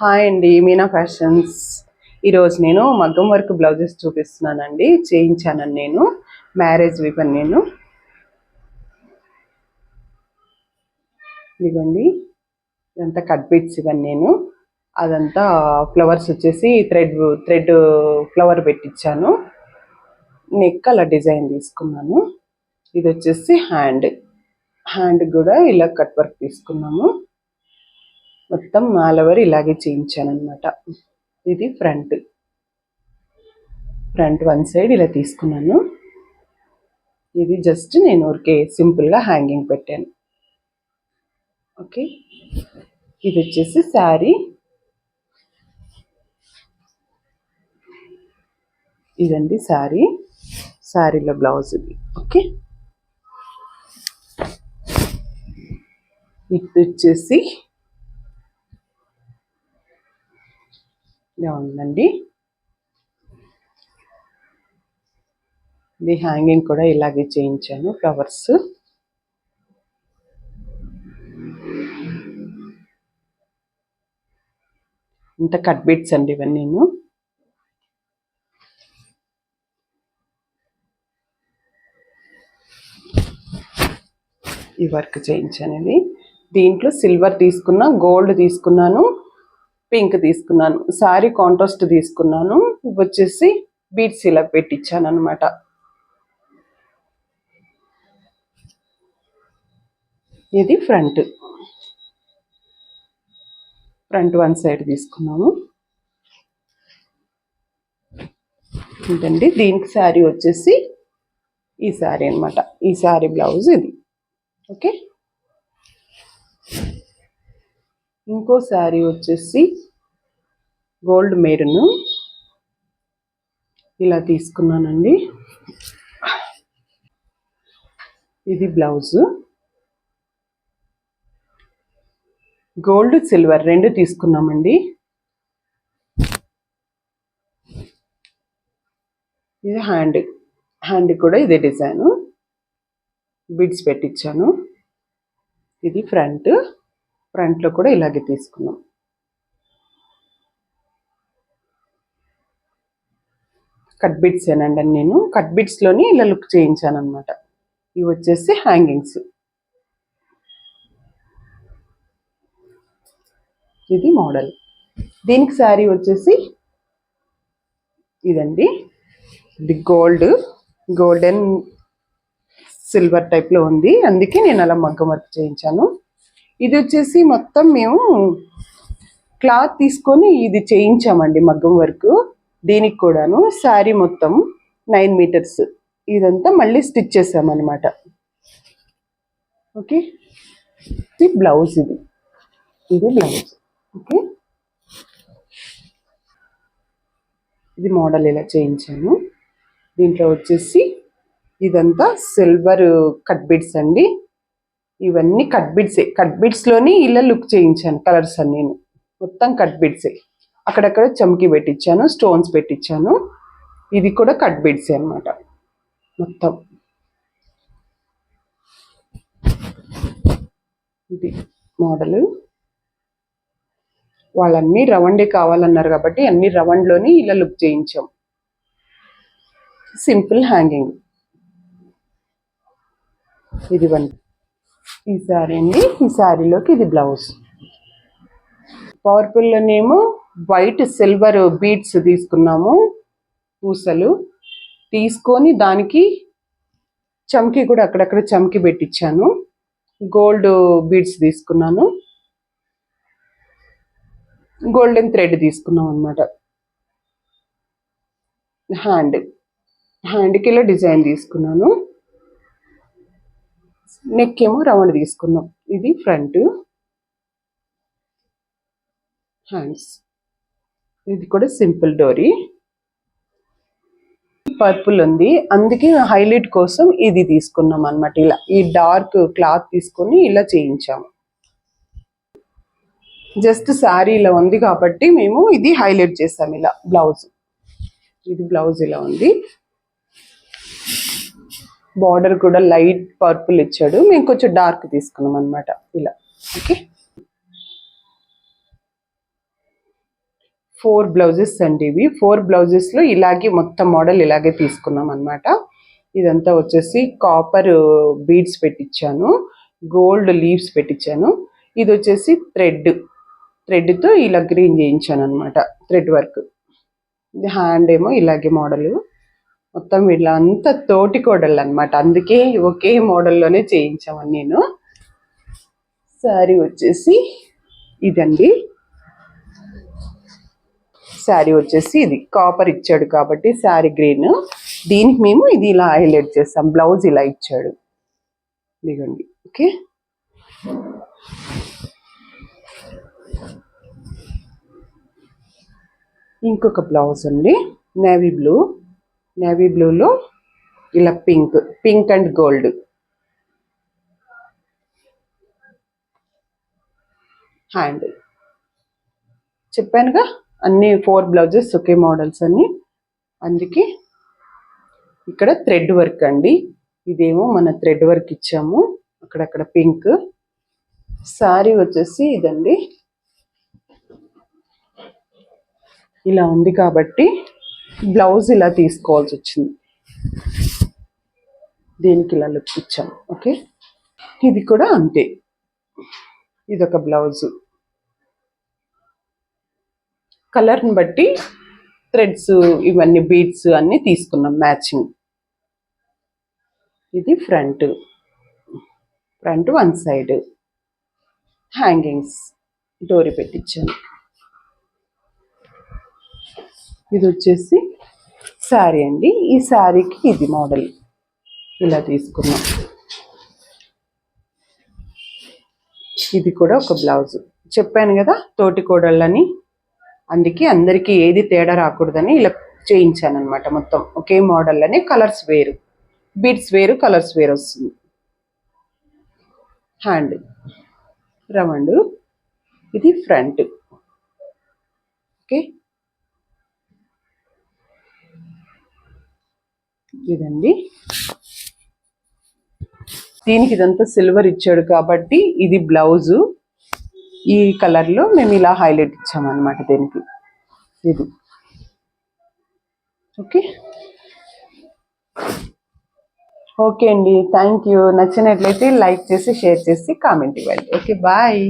Hi అండి, Meena fashions. ఈరోజు నేను మగ్గం వర్క్ బ్లౌజెస్ చూపిస్తున్నానండి. చేయించానని నేను మ్యారేజ్ వివన్ నేను ఇదిగోండి, ఇదంతా కట్ బిట్స్ ఇవన్నీ నేను అదంతా ఫ్లవర్స్ వచ్చేసి థ్రెడ్ ఫ్లవర్ పెట్టించాను. నెక్ అలా డిజైన్ తీసుకున్నాను. ఇది వచ్చేసి హ్యాండ్ కూడా ఇలా కట్ వర్క్ తీసుకున్నాము. మొత్తం ఆల్ ఓవర్ ఇలాగే చేయించాను అనమాట. ఇది ఫ్రంట్ వన్ సైడ్ ఇలా తీసుకున్నాను. ఇది జస్ట్ నేను ఊరికే సింపుల్గా హ్యాంగింగ్ పెట్టాను. ఓకే, ఇది వచ్చేసి శారీ. ఇదండి శారీలో బ్లౌజ్ ఇది. ఓకే, ఇది వచ్చేసి ఇలా ఉందండి. ఇది హ్యాంగింగ్ కూడా ఇలాగే చేయించాను, ఫ్లవర్స్. ఇంత కట్ బిట్స్ అండి ఇవన్నీ నేను ఈ వర్క్ చేయించాను. ఇది దీంట్లో సిల్వర్ తీసుకున్నా, గోల్డ్ తీసుకున్నాను, పింక్ తీసుకున్నాను, శారీ కాంట్రాస్ట్ తీసుకున్నాను. ఇవి వచ్చేసి బీడ్స్ ఇలా పెట్టించాను అనమాట. ఇది ఫ్రంట్ వన్ సైడ్ తీసుకున్నాము. ఏంటండి, దీనికి శారీ వచ్చేసి ఈ శారీ అనమాట. ఈ శారీ బ్లౌజ్ ఇది. ఓకే, ఇంకో శారీ వచ్చేసి గోల్డ్ మెరూన్ ఇలా తీసుకున్నానండి. ఇది బ్లౌజ్. గోల్డ్ సిల్వర్ రెండు తీసుకున్నామండి. ఇది హ్యాండ్ కూడా ఇదే డిజైను, బిడ్స్ పెట్టించాను. ఇది ఫ్రంట్లో కూడా ఇలాగే తీసుకున్నాం. కట్ బిట్స్ ఏనండి, నేను కట్ బిట్స్లోని ఇలా లుక్ చేయించాను అనమాట. ఇవి వచ్చేసి హ్యాంగింగ్స్. ఇది మోడల్. దీనికి శారీ వచ్చేసి ఇదండి. ఇది గోల్డెన్ సిల్వర్ టైప్లో ఉంది, అందుకే నేను అలా మగ్గం వర్క్ చేయించాను. ఇది వచ్చేసి మొత్తం మేము క్లాత్ తీసుకొని ఇది చేయించామండి మగ్గం వర్క్. దీనికి కూడాను శారీ మొత్తం 9 మీటర్స్ ఇదంతా మళ్ళీ స్టిచ్ చేసామన్నమాట. ఓకే, ఇది బ్లౌజ్. ఇది బ్లౌజ్. ఓకే, ఇది మోడల్ ఇలా చేయించాను. దీంట్లో వచ్చేసి ఇదంతా సిల్వర్ కట్ బిట్స్ అండి. ఇవన్నీ కట్ బిట్స్లోని ఇలా లుక్ చేయించాను. కలర్స్ అన్నీ మొత్తం కట్ బిట్సే. అక్కడక్కడ చమ్కీ పెట్టించాను, స్టోన్స్ పెట్టించాను. ఇది కూడా కట్ బిట్సే అనమాట మొత్తం. ఇది మోడల్. వాళ్ళన్నీ రౌండే కావాలన్నారు కాబట్టి అన్ని రౌండ్లోని ఇలా లుక్ చేయించాం. Simple hanging. ఇది ఈ శారీ అండి. ఈ శారీలోకి ఇది బ్లౌజ్. పవర్ఫుల్లోనేమో వైట్ సిల్వర్ బీడ్స్ తీసుకున్నాము, పూసలు తీసుకొని దానికి చమ్కీ కూడా అక్కడక్కడ చమ్కీ పెట్టించాను. గోల్డ్ బీడ్స్ తీసుకున్నాను, గోల్డెన్ థ్రెడ్ తీసుకున్నాం అనమాట. హ్యాండ్కి ఇలా డిజైన్ తీసుకున్నాను. నెక్ ఏమో రౌండ్ తీసుకున్నాం. ఇది ఫ్రంట్ హ్యాండ్స్. ఇది కూడా సింపుల్ డోరీ. పర్పుల్ ఉంది, అందుకే హైలైట్ కోసం ఇది తీసుకున్నాం అనమాట. ఇలా ఈ డార్క్ క్లాత్ తీసుకొని ఇలా చేయించాము. జస్ట్ శారీ ఇలా ఉంది కాబట్టి మేము ఇది హైలైట్ చేసాం. ఇలా బ్లౌజ్. ఇది బ్లౌజ్ ఇలా ఉంది. బార్డర్ కూడా లైట్ పర్పుల్ ఇచ్చాడు, మేము కొంచెం డార్క్ తీసుకున్నాం అనమాట ఇలా. ఓకే, 4 బ్లౌజెస్ అండి ఇవి. 4 బ్లౌజెస్లో ఇలాగే మొత్తం మోడల్ ఇలాగే తీసుకున్నాం అనమాట. ఇదంతా వచ్చేసి కాపర్ బీడ్స్ పెట్టించాను, గోల్డ్ లీవ్స్ పెట్టించాను. ఇది వచ్చేసి థ్రెడ్తో ఇలా గ్రీన్ చేయించాను అనమాట, థ్రెడ్ వర్క్. ఇది హ్యాండ్ ఏమో ఇలాగే మోడల్. మొత్తం వీళ్ళంతా తోటి కోడళ్ళు అనమాట, అందుకే ఒకే మోడల్లోనే చేయించామని నేను. శారీ వచ్చేసి ఇదండి. శారీ వచ్చేసి ఇది కాపర్ ఇచ్చాడు కాబట్టి శారీ గ్రీన్. దీనికి మేము ఇది ఇలా హైలైట్ చేస్తాం, బ్లౌజ్ ఇలా ఇచ్చాడు. ఇదిగోండి. ఓకే, ఇంకొక బ్లౌజ్ అండి, నేవీ బ్లూలో ఇలా పింక్ అండ్ గోల్డ్ హ్యాండ్. చెప్పానుగా అన్ని 4 బ్లౌజెస్ ఒకే మోడల్స్ అని, అందుకే ఇక్కడ థ్రెడ్ వర్క్ అండి. ఇదేమో మన థ్రెడ్ వర్క్ ఇచ్చాము, అక్కడక్కడ పింక్. శారీ వచ్చేసి ఇదండి, ఇలా ఉంది కాబట్టి బ్లౌజ్ ఇలా తీసుకోవాల్సి వచ్చింది. దీనికి ఇలా లుక్ ఇచ్చాము. ఓకే, ఇది కూడా అంతే, ఇదొక బ్లౌజు. కలర్ని బట్టి థ్రెడ్స్ ఇవన్నీ బీడ్స్ అన్నీ తీసుకున్నాం మ్యాచింగ్. ఇది ఫ్రంట్ వన్ సైడ్ హ్యాంగింగ్స్ డోరీ పెట్టించాను. ఇది వచ్చేసి శారీ అండి. ఈ శారీకి ఇది మోడల్ ఇలా తీసుకున్నాం. ఇది కూడా ఒక బ్లౌజ్. చెప్పాను కదా తోటి కోడళ్ళని, అందుకే అందరికీ ఏది తేడా రాకూడదని ఇలా చేయించాను అనమాట. మొత్తం ఒకే మోడల్ అని, కలర్స్ వేరు, బీడ్స్ వేరు, కలర్స్ వేరు వస్తుంది. హ్యాండ్ రౌండ్, ఇది ఫ్రంట్. ఓకే, ఇదండి. దీనికి ఇదంతా సిల్వర్ ఇచ్చాడు కాబట్టి ఇది బ్లౌజు. ఈ కలర్లో మేము ఇలా హైలైట్ ఇచ్చామన్నమాట దీనికి. ఇది ఓకే. ఓకే అండి, థ్యాంక్ యూ. నచ్చినట్లయితే లైక్ చేసి, షేర్ చేసి, కామెంట్ ఇవ్వండి. Okay, bye.